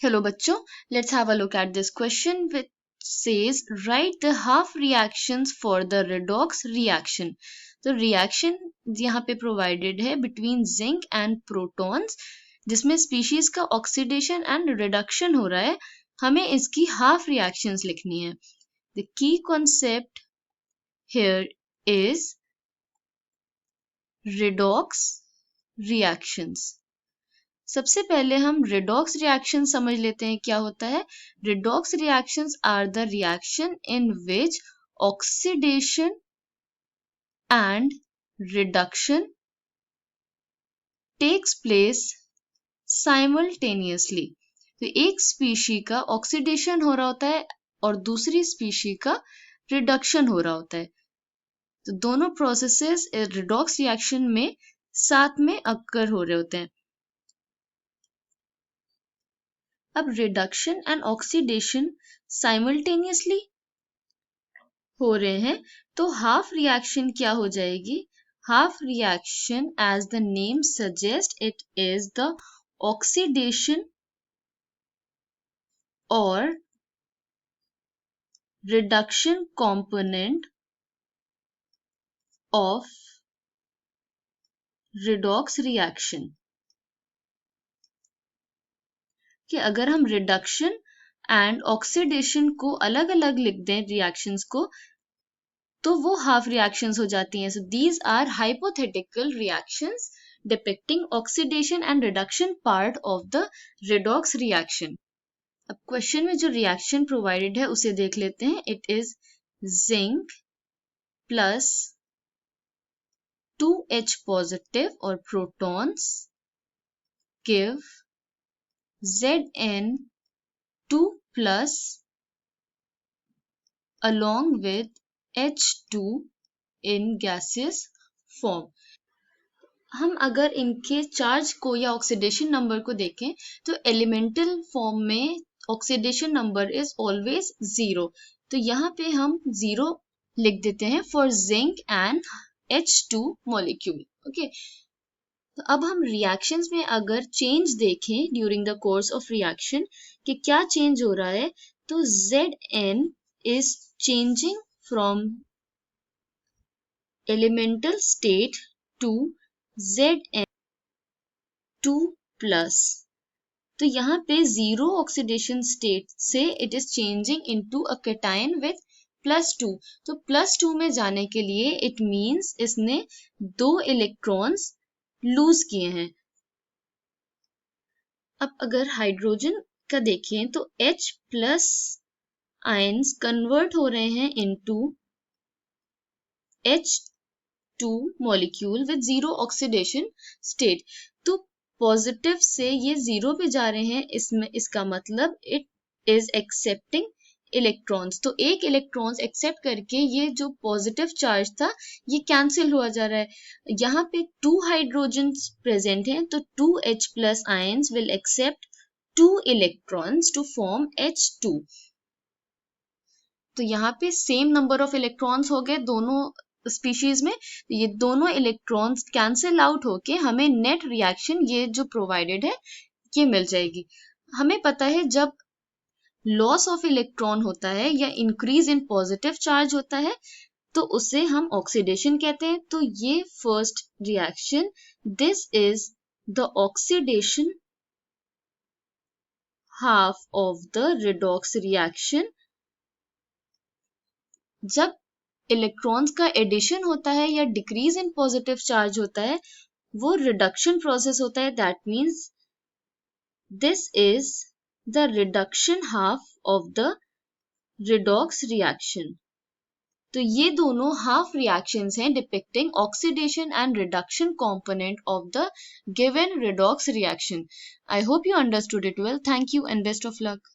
Hello बच्चों, let's have a look at this question which says write the half reactions for the redox reaction. तो reaction यहाँ पे provided है between zinc and protons जिसमें species का oxidation and reduction हो रहा है. हमें इसकी half reactions लिखनी है. The key concept here is redox reactions. सबसे पहले हम redox reaction समझ लेते हैं क्या होता है. Redox reactions are the reaction in which oxidation and reduction takes place simultaneously. तो एक स्पीशी का ऑक्सीडेशन हो रहा होता है और दूसरी स्पीशी का रिडक्शन हो रहा होता है. तो दोनों प्रोसेसेस redox reaction में साथ में अक्कर हो रहे होते हैं. अब रिडक्शन एंड ऑक्सीडेशन साइमल्टेनियसली हो रहे हैं तो हाफ रिएक्शन क्या हो जाएगी. Half reaction as the name suggest it is the oxidation और reduction component of redox reaction. कि अगर हम रिडक्शन एंड ऑक्सीडेशन को अलग अलग लिख दें रिएक्शंस को तो वो हाफ रिएक्शंस हो जाती हैं. So these are hypothetical reactions depicting oxidation and reduction part of the redox reaction. अब क्वेश्चन में जो रिएक्शन प्रोवाइडेड है उसे देख लेते हैं. It is zinc plus 2H positive और protons give Zn2 plus along with H2 in gaseous form. हम अगर इनके चार्ज को या ऑक्सीडेशन नंबर को देखें तो एलिमेंटल फॉर्म में ऑक्सीडेशन नंबर इज ऑलवेज 0. तो यहाँ पे हम 0 लिख देते हैं for zinc and H2 molecule. Okay, तो अब हम रिएक्शंस में अगर चेंज देखें during the course of reaction कि क्या चेंज हो रहा है तो Zn is changing from elemental state to Zn2 plus. तो यहाँ पे 0 ऑक्सीडेशन स्टेट से it is changing into a cation with +2. तो +2 में जाने के लिए इट मींस इसने 2 इलेक्ट्रॉन्स लूज किए हैं. अब अगर हाइड्रोजन का देखें तो H प्लस आयंस कन्वर्ट हो रहे हैं into H2 molecule with 0 oxidation state. तो पॉजिटिव से ये 0 पे जा रहे हैं. इसमें इसका मतलब इट इज एक्सेप्टिंग इलेक्ट्रॉन्स. तो एक इलेक्ट्रॉन्स एक्सेप्ट करके ये जो पॉजिटिव चार्ज था ये कैंसिल हुआ जा रहा है. यहाँ पे 2 हाइड्रोजन्स प्रेजेंट हैं तो 2H plus ions will accept 2 electrons to form H2. तो यहाँ पे सेम नंबर ऑफ इलेक्ट्रॉन्स हो गए दोनों स्पीशीज में. ये दोनों इलेक्ट्रॉन्स कैंसिल आउट होके हमें नेट रिएक्शन ये जो प्रोवाइडेड है ये मिल जाएगी. हमें पता है जब लॉस ऑफ इलेक्ट्रॉन होता है या इंक्रीज इन पॉजिटिव चार्ज होता है तो उसे हम ऑक्सीडेशन कहते हैं. तो ये first reaction this is the oxidation half of the redox reaction. जब इलेक्ट्रॉन्स का एडिशन होता है या डिक्रीज इन पॉजिटिव चार्ज होता है वो रिडक्शन प्रोसेस होता है. That means this is the reduction half of the redox reaction. तो ये दोनों half reactions हैं depicting oxidation and reduction component of the given redox reaction. I hope you understood it well. Thank you and best of luck.